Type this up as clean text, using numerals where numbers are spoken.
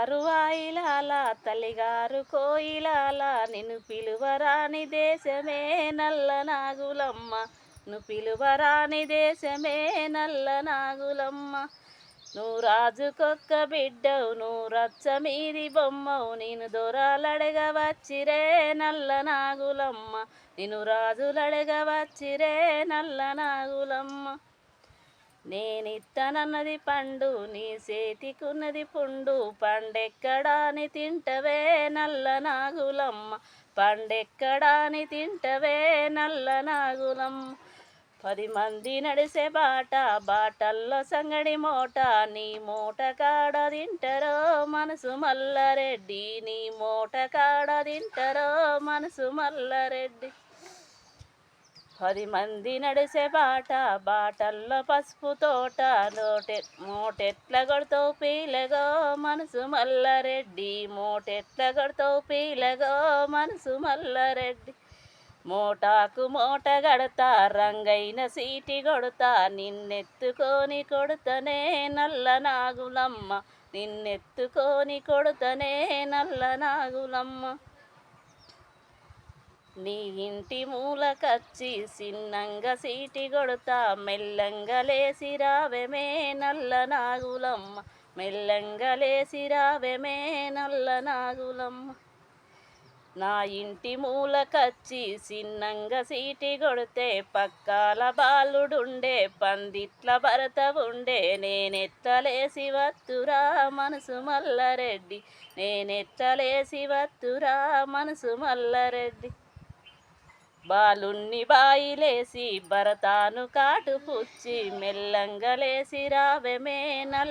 అత్తగారు వాయిలాల తల్లిగారు కోయిలాల నిన్ను పిలువరాని దేశమే నల్ల నాగులమ్మ. నువ్వు పిలువరాని దేశమే నల్ల నాగులమ్మ. నువ్వు రాజుకొక్క బిడ్డవు, నువ్వు రచ్చ మీది బొమ్మవు, నేను దొరాలడగ వచ్చిరే నల్ల నాగులమ్మ. నేను రాజులడగ వచ్చిరే నల్ల నాగులమ్మ. నేనిత్తనన్నది పండు, నీ చేతికున్నది పుండు, పండెక్కడాని తింటవే నల్ల నాగులమ్మ. పండెక్కడాని తింటవే నల్ల నాగులమ్మ. 10 మంది నడిసే బాట, బాటల్లో సంగడి మోట, నీ మూట కాడ తింటరో మనసు మల్లారెడ్డి, నీ మూట కాడ తింటరో మనసు మల్లారెడ్డి. 10 మంది నడిసే బాట, బాటల్లో పసుపు తోట, మోటెట్ల కొడతావు పీలగో మనసు మల్లారెడ్డి, మోటెట్ల కొడతావు పీలగో మనసు మల్లారెడ్డి. మోటాకు మూట గడతా, రంగైన సీటి కొడతా, నిన్నెత్తుకొని కొడుతనే నల్ల నాగులమ్మ, నిన్నెత్తుకొని కొడుతనే నల్ల నాగులమ్మ. నీ ఇంటి మూలకచ్చి సిన్నంగా సీటి కొడతా, మెల్లంగా లేసి రావెమే నల్ల నాగులమ్మ, మెల్లంగా లేసి రావెమే నల్ల నాగులమ్మ. నా ఇంటి మూలకచ్చి సిన్నంగా సీటి కొడితే, పక్కాల బాలుడుండే పందిట్ల భరత ఉండే, నేనెత్తలేసి వత్తురా మనసు మల్లారెడ్డి, నేనెత్తలేసి వత్తురా మనసు మల్లారెడ్డి. బాలుణ్ణి బాయిలేసి భరతాను కాటు పుచ్చి, మెల్లంగా లేసి రావెమే నల్ల